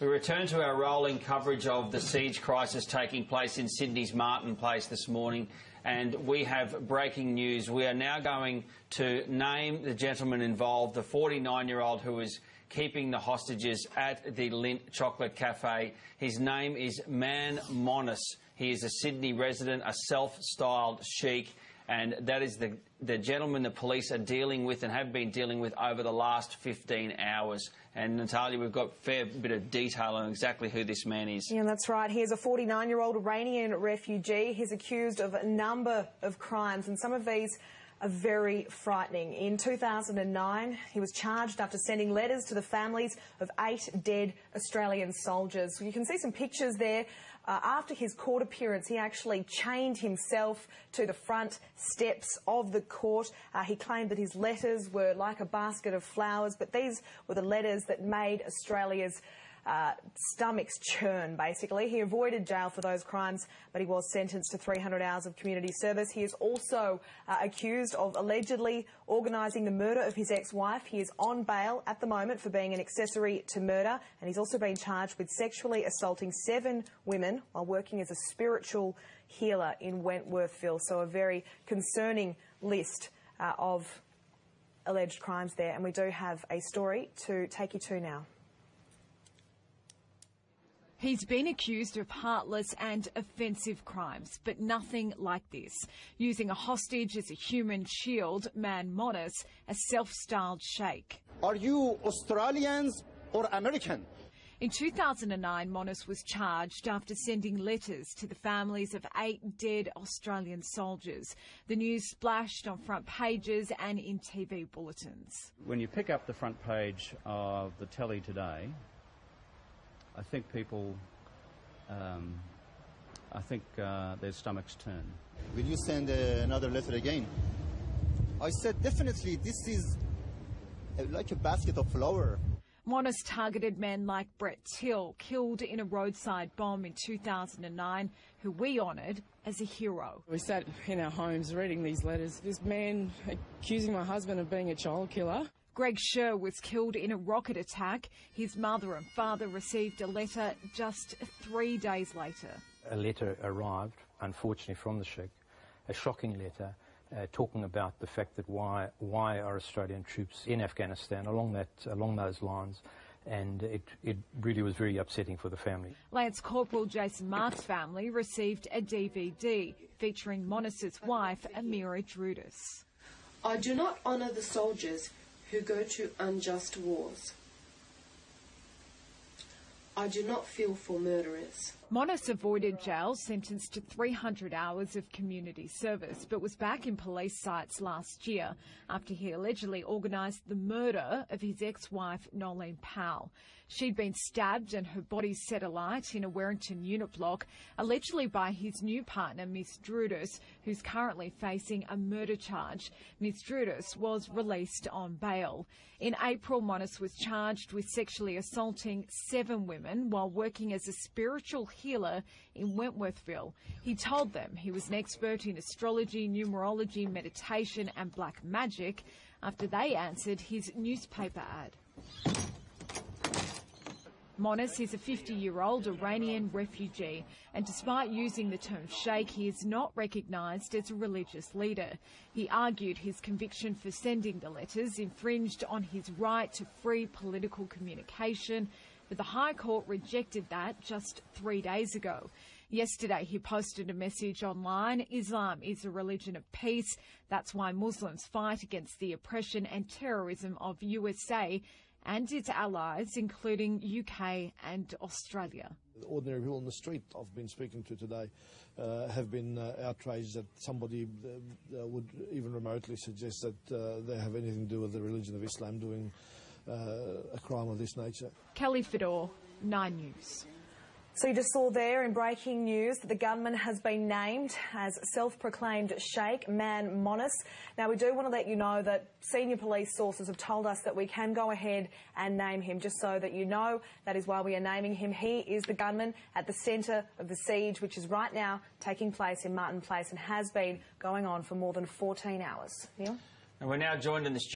We return to our rolling coverage of the siege crisis taking place in Sydney's Martin Place this morning, and we have breaking news. We are now going to name the gentleman involved, the 49-year-old who is keeping the hostages at the Lindt Chocolate Cafe. His name is Man Monis. He is a Sydney resident, a self-styled sheik, and that is the gentleman the police are dealing with and have been dealing with over the last 15 hours. And, Natalia, we've got a fair bit of detail on exactly who this man is. Yeah, that's right. He is a 49-year-old Iranian refugee. He's accused of a number of crimes, and some of these are very frightening. In 2009, he was charged after sending letters to the families of 8 dead Australian soldiers. You can see some pictures there. After his court appearance, he actually chained himself to the front steps of the court. He claimed that his letters were like a basket of flowers, but these were the letters that made Australia's stomachs churn, basically. He avoided jail for those crimes, but he was sentenced to 300 hours of community service. He is also accused of allegedly organising the murder of his ex-wife. He is on bail at the moment for being an accessory to murder, and he's also been charged with sexually assaulting 7 women while working as a spiritual healer in Wentworthville. So a very concerning list of alleged crimes there, and we do have a story to take you to now. He's been accused of heartless and offensive crimes, but nothing like this. Using a hostage as a human shield, Man Monis, a self-styled sheikh. Are you Australians or American? In 2009, Monis was charged after sending letters to the families of 8 dead Australian soldiers. The news splashed on front pages and in TV bulletins. When you pick up the front page of the telly today, I think people, their stomachs turn. Will you send another letter again? I said definitely this is like a basket of flower. Monis targeted men like Brett Till, killed in a roadside bomb in 2009, who we honoured as a hero. We sat in our homes reading these letters. This man accusing my husband of being a child killer. Greg Sher was killed in a rocket attack. His mother and father received a letter just 3 days later. A letter arrived, unfortunately, from the Sheikh, a shocking letter, talking about the fact that why are Australian troops in Afghanistan along those lines, and it really was very upsetting for the family. Lance Corporal Jason Mark's family received a DVD featuring Monis's wife, Amira Drudis. I do not honour the soldiers who go to unjust wars. I do not feel for murderers. Monis avoided jail, sentenced to 300 hours of community service, but was back in police sights last year after he allegedly organised the murder of his ex-wife, Nolene Powell. She'd been stabbed and her body set alight in a Werrington unit block, allegedly by his new partner, Miss Drudis, who's currently facing a murder charge. Miss Drudis was released on bail. In April, Monis was charged with sexually assaulting 7 women while working as a spiritual healer in Wentworthville. He told them he was an expert in astrology, numerology, meditation and black magic after they answered his newspaper ad. Monis is a 50-year-old Iranian refugee, and despite using the term sheikh, he is not recognised as a religious leader. He argued his conviction for sending the letters infringed on his right to free political communication, but the High Court rejected that just 3 days ago. Yesterday, he posted a message online: Islam is a religion of peace. That's why Muslims fight against the oppression and terrorism of USA and its allies, including UK and Australia. The ordinary people on the street I've been speaking to today have been outraged that somebody would even remotely suggest that they have anything to do with the religion of Islam doing a crime of this nature. Kelly Fedor, 9 News. So you just saw there in breaking news that the gunman has been named as self-proclaimed Sheik Man Monis. Now, we do want to let you know that senior police sources have told us that we can go ahead and name him, just so that you know that is why we are naming him. He is the gunman at the centre of the siege, which is right now taking place in Martin Place and has been going on for more than 14 hours. Neil? And we're now joined in the